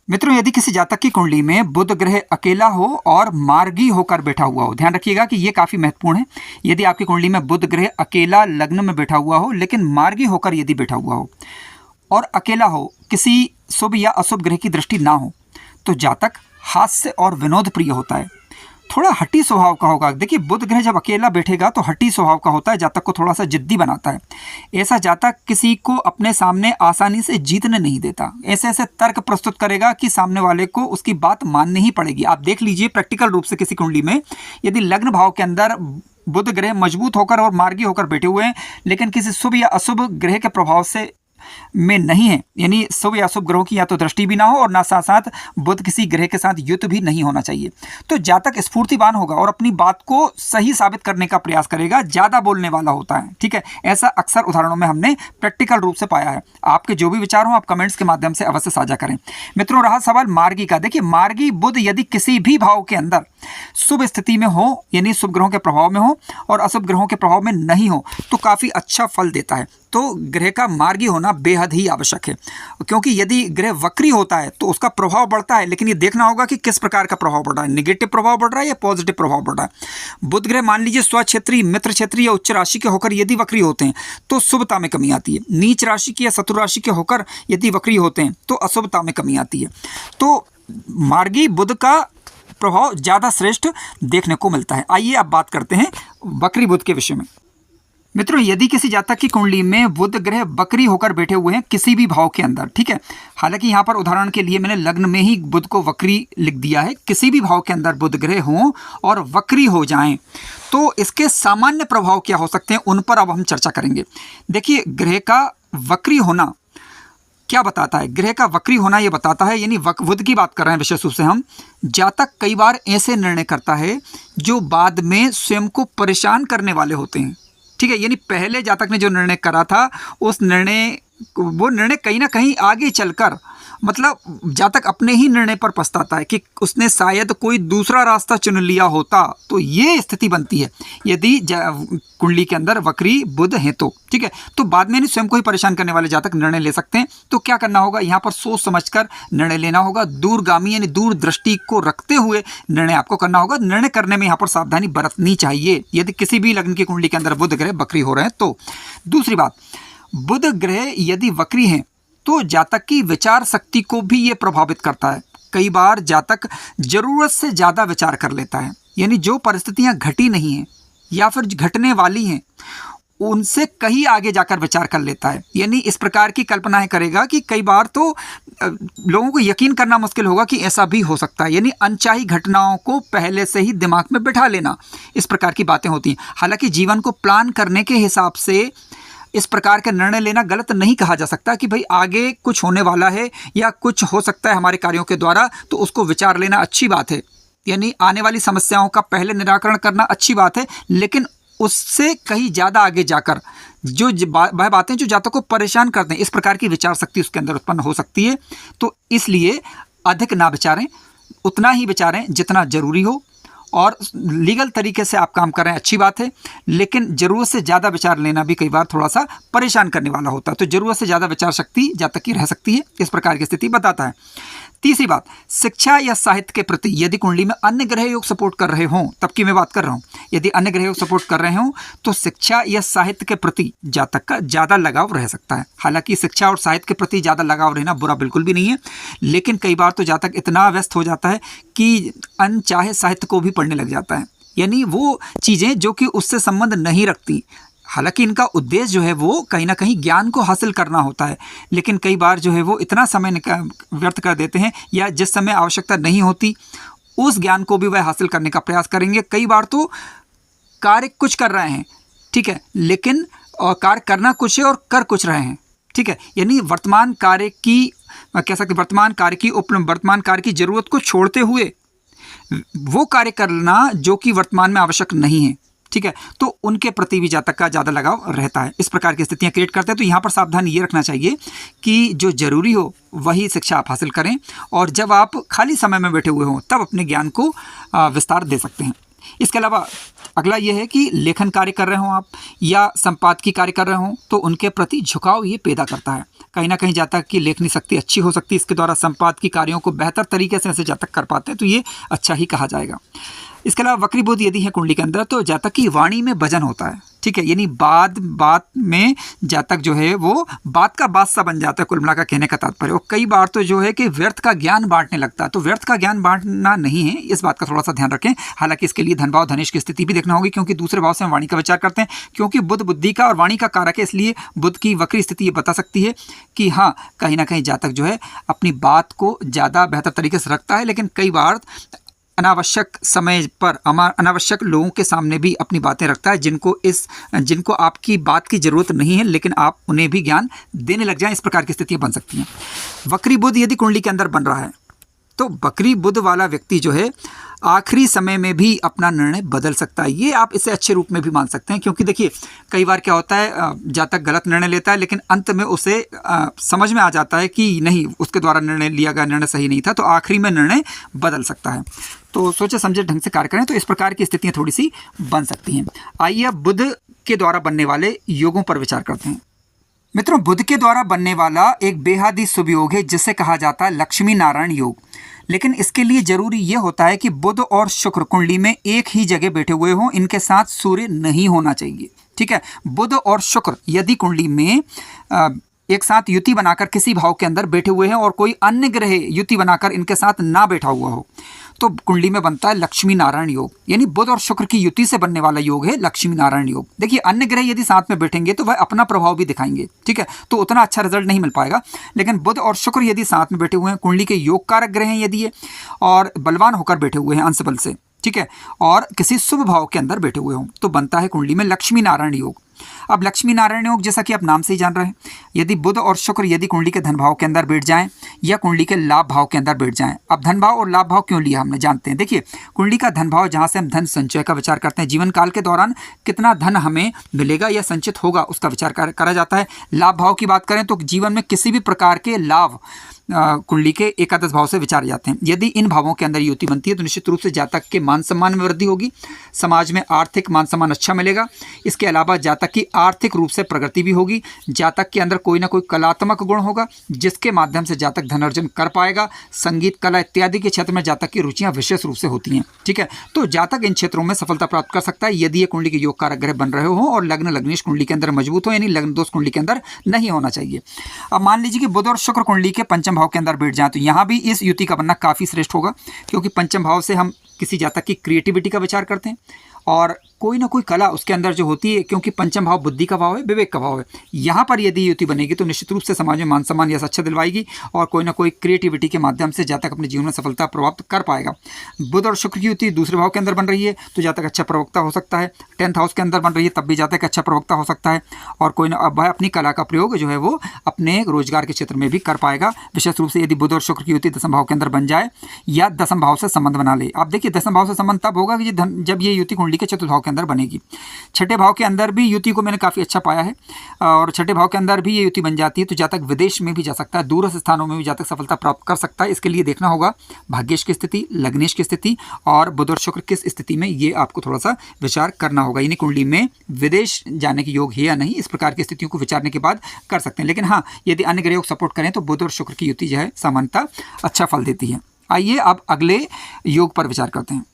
मित्रों, यदि किसी जातक की कुंडली में बुध ग्रह अकेला हो और मार्गी होकर बैठा हुआ हो, ध्यान रखिएगा कि ये काफी महत्वपूर्ण है। यदि आपकी कुंडली में बुध ग्रह अकेला लग्न में बैठा हुआ हो लेकिन मार्गी होकर यदि बैठा हुआ हो और अकेला हो, किसी शुभ या अशुभ ग्रह की दृष्टि ना हो, तो जातक हास्य और विनोद प्रिय होता है, थोड़ा हट्टी स्वभाव का होगा। देखिए, बुध ग्रह जब अकेला बैठेगा तो हट्टी स्वभाव का होता है, जातक को थोड़ा सा जिद्दी बनाता है। ऐसा जातक किसी को अपने सामने आसानी से जीतने नहीं देता, ऐसे ऐसे तर्क प्रस्तुत करेगा कि सामने वाले को उसकी बात माननी ही पड़ेगी। आप देख लीजिए प्रैक्टिकल रूप से किसी कुंडली में यदि लग्न भाव के अंदर बुध ग्रह मजबूत होकर और मार्गी होकर बैठे हुए हैं लेकिन किसी शुभ या अशुभ ग्रह के प्रभाव से में नहीं है, यानी शुभ या अशुभ ग्रहों की या तो दृष्टि भी ना हो और ना साथ साथ बुध किसी ग्रह के साथ युद्ध भी नहीं होना चाहिए, तो जातक स्फूर्तिवान होगा और अपनी बात को सही साबित करने का प्रयास करेगा, ज्यादा बोलने वाला होता है। ठीक है, ऐसा अक्सर उदाहरणों में हमने प्रैक्टिकल रूप से पाया है। आपके जो भी विचार हो आप कमेंट्स के माध्यम से अवश्य साझा करें। मित्रों, रहा सवाल मार्गी का। देखिए, मार्गी बुध यदि किसी भी भाव के अंदर शुभ स्थिति में हो, यानी शुभ ग्रहों के प्रभाव में हो और अशुभ ग्रहों के प्रभाव में नहीं हो, तो काफी अच्छा फल देता है। तो ग्रह का मार्गी होना बेहद ही आवश्यक है, क्योंकि यदि ग्रह वक्री होता है तो उसका प्रभाव बढ़ता है, लेकिन ये देखना होगा कि किस प्रकार का प्रभाव बढ़ रहा है, नेगेटिव प्रभाव बढ़ रहा है या पॉजिटिव प्रभाव बढ़ रहा है। बुध ग्रह मान लीजिए स्वक्षेत्री, मित्र क्षेत्री या उच्च राशि के होकर यदि वक्री होते हैं तो शुभता में कमी आती है। नीच राशि की या शत्रु राशि के होकर यदि वक्री होते हैं तो अशुभता में कमी आती है। तो मार्गी बुध का प्रभाव ज्यादा श्रेष्ठ देखने को मिलता है। आइए अब बात करते हैं वक्री बुध के विषय में। मित्रों, यदि किसी जातक की कुंडली में बुध ग्रह वक्री होकर बैठे हुए हैं किसी भी भाव के अंदर, ठीक है, हालांकि यहाँ पर उदाहरण के लिए मैंने लग्न में ही बुध को वक्री लिख दिया है, किसी भी भाव के अंदर बुध ग्रह हों और वक्री हो जाएं तो इसके सामान्य प्रभाव क्या हो सकते हैं, उन पर अब हम चर्चा करेंगे। देखिए, ग्रह का वक्री होना क्या बताता है? ग्रह का वक्री होना ये बताता है, यानी बुध की बात कर रहे हैं विशेष रूप से हम, जातक कई बार ऐसे निर्णय करता है जो बाद में स्वयं को परेशान करने वाले होते हैं। ठीक है, यानी पहले जातक ने जो निर्णय करा था वो निर्णय कहीं ना कहीं आगे चलकर, मतलब जातक अपने ही निर्णय पर पछताता है कि उसने शायद कोई दूसरा रास्ता चुन लिया होता। तो ये स्थिति बनती है यदि कुंडली के अंदर वक्री बुध है तो। ठीक है, तो बाद में स्वयं को ही परेशान करने वाले जातक निर्णय ले सकते हैं। तो क्या करना होगा, यहाँ पर सोच समझकर निर्णय लेना होगा, दूरगामी यानी दूरदृष्टि को रखते हुए निर्णय आपको करना होगा। निर्णय करने में यहाँ पर सावधानी बरतनी चाहिए यदि किसी भी लग्न की कुंडली के अंदर बुध ग्रह वक्री हो रहे हैं तो। दूसरी बात, बुध ग्रह यदि वक्री हैं तो जातक की विचार शक्ति को भी ये प्रभावित करता है। कई बार जातक जरूरत से ज़्यादा विचार कर लेता है, यानी जो परिस्थितियां घटी नहीं हैं या फिर घटने वाली हैं उनसे कहीं आगे जाकर विचार कर लेता है। यानी इस प्रकार की कल्पनाएं करेगा कि कई बार तो लोगों को यकीन करना मुश्किल होगा कि ऐसा भी हो सकता है, यानी अनचाही घटनाओं को पहले से ही दिमाग में बिठा लेना, इस प्रकार की बातें होती हैं। हालांकि जीवन को प्लान करने के हिसाब से इस प्रकार का निर्णय लेना गलत नहीं कहा जा सकता कि भाई आगे कुछ होने वाला है या कुछ हो सकता है हमारे कार्यों के द्वारा, तो उसको विचार लेना अच्छी बात है, यानी आने वाली समस्याओं का पहले निराकरण करना अच्छी बात है। लेकिन उससे कहीं ज़्यादा आगे जाकर जो वह बातें जो जातक को परेशान करते हैं, इस प्रकार की विचार शक्ति उसके अंदर उत्पन्न हो सकती है। तो इसलिए अधिक ना विचारें, उतना ही विचारें जितना जरूरी हो, और लीगल तरीके से आप काम कर रहे हैं अच्छी बात है, लेकिन ज़रूरत से ज़्यादा विचार लेना भी कई बार थोड़ा सा परेशान करने वाला होता है। तो ज़रूरत से ज़्यादा विचार शक्ति जातक की रह सकती है, इस प्रकार की स्थिति बताता है। तीसरी बात, शिक्षा या साहित्य के प्रति यदि कुंडली में अन्य ग्रह योग सपोर्ट कर रहे हों, तब की मैं बात कर रहा हूँ, यदि अन्य ग्रह योग सपोर्ट कर रहे हों तो शिक्षा या साहित्य के प्रति जातक का ज़्यादा लगाव रह सकता है। हालांकि शिक्षा और साहित्य के प्रति ज़्यादा लगाव रहना बुरा बिल्कुल भी नहीं है, लेकिन कई बार तो जातक इतना व्यस्त हो जाता है कि अनचाहे साहित्य को भी पढ़ने लग जाता है, यानी वो चीज़ें जो कि उससे संबंध नहीं रखती। हालांकि इनका उद्देश्य जो है वो कहीं ना कहीं ज्ञान को हासिल करना होता है, लेकिन कई बार जो है वो इतना समय व्यर्थ कर देते हैं, या जिस समय आवश्यकता नहीं होती उस ज्ञान को भी वह हासिल करने का प्रयास करेंगे। कई बार तो कार्य कुछ कर रहे हैं, ठीक है, लेकिन कार्य करना कुछ है और कर कुछ रहे हैं। ठीक है, यानी वर्तमान कार्य की कह सकते वर्तमान कार्य की जरूरत को छोड़ते हुए वो कार्य करना जो कि वर्तमान में आवश्यक नहीं है। ठीक है, तो उनके प्रति भी जातक का ज़्यादा लगाव रहता है। इस प्रकार की स्थितियां क्रिएट करते हैं। तो यहाँ पर सावधानी ये रखना चाहिए कि जो जरूरी हो वही शिक्षा आप हासिल करें, और जब आप खाली समय में बैठे हुए हों तब अपने ज्ञान को विस्तार दे सकते हैं। इसके अलावा अगला ये है कि लेखन कार्य कर रहे हों आप या संपादकीय कार्य कर रहे हों तो उनके प्रति झुकाव ये पैदा करता है। कहीं ना कहीं जातक की लेखनी शक्ति अच्छी हो सकती है, इसके द्वारा संपादकीय कार्यों को बेहतर तरीके से जातक कर पाते हैं तो ये अच्छा ही कहा जाएगा। इसके अलावा वक्री बुध यदि है कुंडली के अंदर तो जातक की वाणी में वजन होता है, ठीक है, यानी बात में जातक जो है वो बात का बादशाह बन जाता है, कुल मिला का कहने का तात्पर्य। और कई बार तो जो है कि व्यर्थ का ज्ञान बांटने लगता है, तो व्यर्थ का ज्ञान बांटना नहीं है, इस बात का थोड़ा सा ध्यान रखें। हालांकि इसके लिए धन भाव धनेश की स्थिति भी देखना होगी, क्योंकि दूसरे भाव से हम वाणी का विचार करते हैं, क्योंकि बुध बुद्धि का और वाणी का कारक है, इसलिए बुध की वक्री स्थिति ये बता सकती है कि हाँ कहीं ना कहीं जातक जो है अपनी बात को ज़्यादा बेहतर तरीके से रखता है, लेकिन कई बार अनावश्यक समय पर अनावश्यक लोगों के सामने भी अपनी बातें रखता है, जिनको आपकी बात की ज़रूरत नहीं है, लेकिन आप उन्हें भी ज्ञान देने लग जाएं, इस प्रकार की स्थितियां बन सकती हैं। वक्री बुध यदि कुंडली के अंदर बन रहा है तो वक्री बुध वाला व्यक्ति जो है आखिरी समय में भी अपना निर्णय बदल सकता है। ये आप इसे अच्छे रूप में भी मान सकते हैं, क्योंकि देखिए कई बार क्या होता है जातक गलत निर्णय लेता है, लेकिन अंत में उसे समझ में आ जाता है कि नहीं, उसके द्वारा निर्णय लिया गया निर्णय सही नहीं था, तो आखिरी में निर्णय बदल सकता है। तो सोचे समझे ढंग से कार्य करें तो इस प्रकार की स्थितियाँ थोड़ी सी बन सकती हैं। आइए अब बुध के द्वारा बनने वाले योगों पर विचार करते हैं। मित्रों, बुध के द्वारा बनने वाला एक बेहद ही शुभ योग है जिसे कहा जाता है लक्ष्मी नारायण योग। लेकिन इसके लिए जरूरी यह होता है कि बुध और शुक्र कुंडली में एक ही जगह बैठे हुए हों, इनके साथ सूर्य नहीं होना चाहिए, ठीक है। बुध और शुक्र यदि कुंडली में एक साथ युति बनाकर किसी भाव के अंदर बैठे हुए हैं और कोई अन्य ग्रह युति बनाकर इनके साथ ना बैठा हुआ हो तो कुंडली में बनता है लक्ष्मी नारायण योग, यानी बुध और शुक्र की युति से बनने वाला योग है लक्ष्मी नारायण योग। देखिए अन्य ग्रह यदि साथ में बैठेंगे तो वह अपना प्रभाव भी दिखाएंगे, ठीक है, तो उतना अच्छा रिजल्ट नहीं मिल पाएगा। लेकिन बुध और शुक्र यदि साथ में बैठे हुए हैं, कुंडली के योग कारक ग्रह हैं यदि ये और बलवान होकर बैठे हुए हैं अंश बल से, ठीक है, और किसी शुभ भाव के अंदर बैठे हुए हों तो बनता है कुंडली में लक्ष्मी नारायण योग। अब लक्ष्मी नारायण योग जैसा कि आप नाम से ही जान रहे हैं, यदि बुध और शुक्र यदि कुंडली के धन भाव के अंदर बैठ जाएं या कुंडली के लाभ भाव के अंदर बैठ जाएं। अब धन भाव और लाभ भाव क्यों लिया हमने जानते हैं। देखिए कुंडली का धन भाव जहां से हम धन संचय का विचार करते हैं, जीवन काल के दौरान कितना धन हमें मिलेगा या संचित होगा उसका विचार करा जाता है। लाभ भाव की बात करें तो जीवन में किसी भी प्रकार के लाभ कुंडली के एकादश भाव से विचारे जाते हैं। यदि इन भावों के अंदर युति बनती है तो निश्चित रूप से जातक के मान सम्मान में वृद्धि होगी, समाज में आर्थिक मान सम्मान अच्छा मिलेगा। इसके अलावा जातक की आर्थिक रूप से प्रगति भी होगी, जातक के अंदर कोई ना कोई कलात्मक गुण होगा जिसके माध्यम से जातक धन अर्जन कर पाएगा। संगीत, कला इत्यादि के क्षेत्र में जातक की रुचियां विशेष रूप से होती हैं, ठीक है, तो जातक इन क्षेत्रों में सफलता प्राप्त कर सकता है यदि ये कुंडली के योग कारक ग्रह बन रहे हो और लग्न लग्नेश कुंडली के अंदर मजबूत हो, यानी लग्न दोष कुंडली के अंदर नहीं होना चाहिए। अब मान लीजिए कि बुध और शुक्र कुंडली के पंचम भाव के अंदर बैठ जाए तो यहां भी इस युति का बनना काफी श्रेष्ठ होगा, क्योंकि पंचम भाव से हम किसी जातक की क्रिएटिविटी का विचार करते हैं और कोई ना कोई कला उसके अंदर जो होती है, क्योंकि पंचम भाव बुद्धि का भाव है, विवेक का भाव है। यहाँ पर यदि युति बनेगी तो निश्चित रूप से समाज में मान सम्मान यश अच्छा दिलवाएगी और कोई ना कोई क्रिएटिविटी के माध्यम से जातक अपने जीवन में सफलता प्राप्त कर पाएगा। बुध और शुक्र की युति दूसरे भाव के अंदर बन रही है तो जातक अच्छा प्रवक्ता हो सकता है। 10th हाउस के अंदर बन रही है तब भी जातक अच्छा प्रवक्ता हो सकता है और कोई ना वह अपनी कला का प्रयोग जो है वो अपने रोजगार के क्षेत्र में भी कर पाएगा। विशेष रूप से यदि बुध और शुक्र की युति दसम भाव के अंदर बन जाए या दसम भाव से संबंध बना ले। आप देखिए दसम भाव से संबंध तब होगा कि जब ये युति कुंडली के चतुर्थ भाव के अंदर बनेगी। छठे भाव के अंदर भी युति को मैंने काफ़ी अच्छा पाया है और छठे भाव के अंदर भी ये युति बन जाती है तो जातक विदेश में भी जा सकता है, दूरस्थ स्थानों में भी जातक सफलता प्राप्त कर सकता है। इसके लिए देखना होगा भाग्येश की स्थिति, लग्नेश की स्थिति और बुध और शुक्र किस स्थिति में, ये आपको थोड़ा सा विचार करना होगा। यानी कुंडली में विदेश जाने के योग है या नहीं, इस प्रकार की स्थितियों को विचारने के बाद कर सकते हैं। लेकिन हाँ, यदि अन्य ग्रह योग सपोर्ट करें तो बुध और शुक्र की युति जो है सामान्यतः अच्छा फल देती है। आइए अब अगले योग पर विचार करते हैं।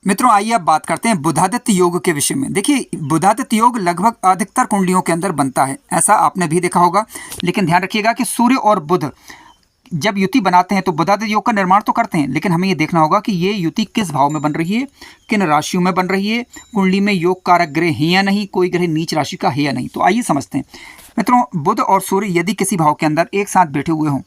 मित्रों आइए अब बात करते हैं बुधादित्य योग के विषय में। देखिए बुधादित्य योग लगभग अधिकतर कुंडलियों के अंदर बनता है, ऐसा आपने भी देखा होगा। लेकिन ध्यान रखिएगा कि सूर्य और बुध जब युति बनाते हैं तो बुधादित्य योग का निर्माण तो करते हैं, लेकिन हमें ये देखना होगा कि ये युति किस भाव में बन रही है, किन राशियों में बन रही है, कुंडली में योग कारक ग्रह है या नहीं, कोई ग्रह नीच राशि का है या नहीं। तो आइए समझते हैं। मित्रों बुध और सूर्य यदि किसी भाव के अंदर एक साथ बैठे हुए हों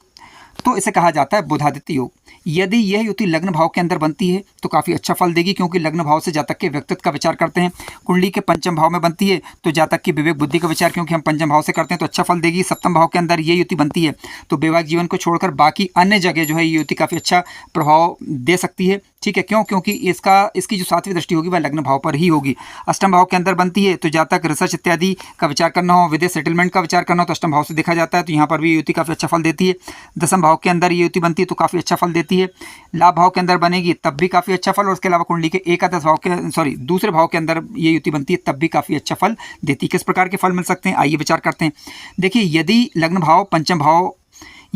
तो इसे कहा जाता है बुधादित्य योग। यदि यह युति लग्न भाव के अंदर बनती है तो काफ़ी अच्छा फल देगी, क्योंकि लग्न भाव से जातक के व्यक्तित्व का विचार करते हैं। कुंडली के पंचम भाव में बनती है तो जातक की विवेक बुद्धि का विचार, क्योंकि हम पंचम भाव से करते हैं तो अच्छा फल देगी। सप्तम भाव के अंदर ये युति बनती है तो वैवाहिक जीवन को छोड़कर बाकी अन्य जगह जो है ये युति काफ़ी अच्छा प्रभाव दे सकती है, ठीक है, क्यों? क्योंकि इसकी जो 7वीं दृष्टि होगी वह लग्न भाव पर ही होगी। अष्टम भाव के अंदर बनती है, तो जहाँ तक रिसर्च इत्यादि का विचार करना हो, विदेश सेटलमेंट का विचार करना हो, तो अष्टम भाव से देखा जाता है, तो यहाँ पर भी युति काफ़ी अच्छा फल देती है। दसम भाव के अंदर ये युति बनती है तो काफ़ी अच्छा फल देती है। लाभ भाव के अंदर बनेगी तब भी काफ़ी अच्छा फल, और उसके अलावा कुंडली के एकादश भाव के दूसरे भाव के अंदर ये युति बनती है तब भी काफ़ी अच्छा फल देती है। किस प्रकार के फल मिल सकते हैं, आइए विचार करते हैं। देखिए, यदि लग्न भाव, पंचम भाव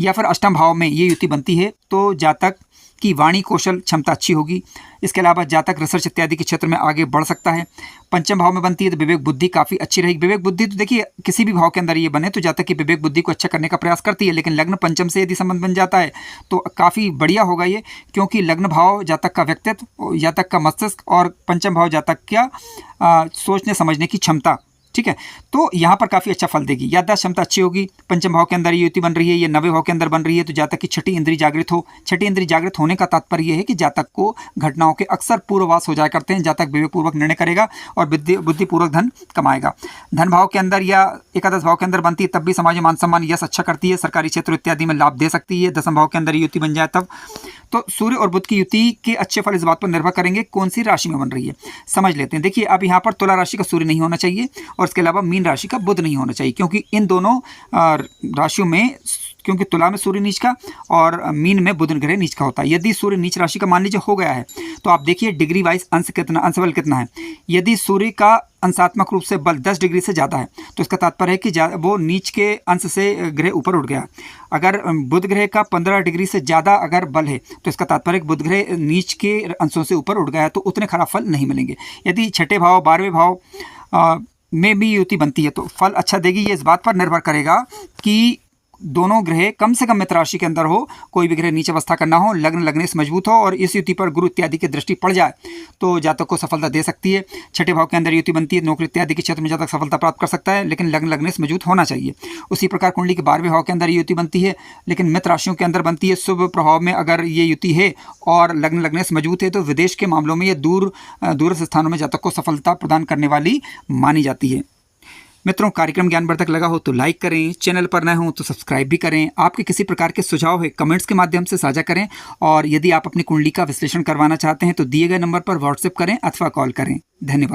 या फिर अष्टम भाव में ये युति बनती है तो जातक की वाणी कौशल क्षमता अच्छी होगी। इसके अलावा जातक रिसर्च इत्यादि के क्षेत्र में आगे बढ़ सकता है। पंचम भाव में बनती है तो विवेक बुद्धि काफ़ी अच्छी रहेगी। विवेक बुद्धि तो देखिए किसी भी भाव के अंदर ये बने तो जातक की विवेक बुद्धि को अच्छा करने का प्रयास करती है, लेकिन लग्न पंचम से यदि संबंध बन जाता है तो काफ़ी बढ़िया होगा ये, क्योंकि लग्न भाव जातक का व्यक्तित्व, जातक का मस्तिष्क, और पंचम भाव जातक क्या सोचने समझने की क्षमता, ठीक है, तो यहाँ पर काफ़ी अच्छा फल देगी। याददाश्त क्षमता अच्छी होगी। पंचम भाव के अंदर ये युति बन रही है, ये नवे भाव के अंदर बन रही है, तो जातक की छठी इंद्री जागृत हो। छठी इंद्री जागृत होने का तात्पर्य यह है कि जातक को घटनाओं के अक्सर पूर्ववास हो जाया करते हैं। जातक विवेकपूर्वक निर्णय करेगा और बुद्धिपूर्वक धन कमाएगा। धन भाव के अंदर या एकादश भाव के अंदर बनती है तब भी समाज में मान सम्मान यश अच्छा करती है, सरकारी क्षेत्र इत्यादि में लाभ दे सकती है। दसम भाव के अंदर युति बन जाए तब तो सूर्य और बुध की युति के अच्छे फल इस बात पर निर्भर करेंगे कौन सी राशि में बन रही है। समझ लेते हैं। देखिए, अब यहाँ पर तुला राशि का सूर्य नहीं होना चाहिए और इसके अलावा मीन राशि का बुध नहीं होना चाहिए, क्योंकि इन दोनों राशियों में, क्योंकि तुला में सूर्य नीच का और मीन में बुध ग्रह नीच का होता है। यदि सूर्य नीच राशि का मान लीजिए हो गया है तो आप देखिए डिग्री वाइज अंश बल कितना है। यदि सूर्य का अंशात्मक रूप से बल 10 डिग्री से ज़्यादा है तो इसका तात्पर्य है कि वो नीच के अंश से ग्रह ऊपर उठ गया। अगर बुध ग्रह का 15 डिग्री से ज़्यादा अगर बल है तो इसका तात्पर्य है कि बुध ग्रह नीच के अंशों से ऊपर उठ गया है, तो उतने खराब फल नहीं मिलेंगे। यदि छठे भाव, 12वें भाव में भी युति बनती है तो फल अच्छा देगी। ये इस बात पर निर्भर करेगा कि दोनों ग्रह कम से कम मित्र राशि के अंदर हो, कोई भी ग्रह नीच अवस्था का ना हो, लग्न लगने से मजबूत हो और इस युति पर गुरु इत्यादि की दृष्टि पड़ जाए तो जातक को सफलता दे सकती है। छठे भाव के अंदर युति बनती है, नौकरी इत्यादि के क्षेत्र में जातक सफलता प्राप्त कर सकता है, लेकिन लग्न लगने से मजबूत होना चाहिए। उसी प्रकार कुंडली के 12वें भाव के अंदर युति बनती है, लेकिन मित्र राशियों के अंदर बनती है। शुभ प्रभाव में अगर ये युति है और लग्न लगने से मजबूत है तो विदेश के मामलों में ये दूरस्थ स्थानों में जातक को सफलता प्रदान करने वाली मानी जाती है। मित्रों, कार्यक्रम ज्ञानवर्धक लगा हो तो लाइक करें, चैनल पर नए हो तो सब्सक्राइब भी करें। आपके किसी प्रकार के सुझाव है कमेंट्स के माध्यम से साझा करें, और यदि आप अपनी कुंडली का विश्लेषण करवाना चाहते हैं तो दिए गए नंबर पर व्हाट्सएप करें अथवा कॉल करें। धन्यवाद।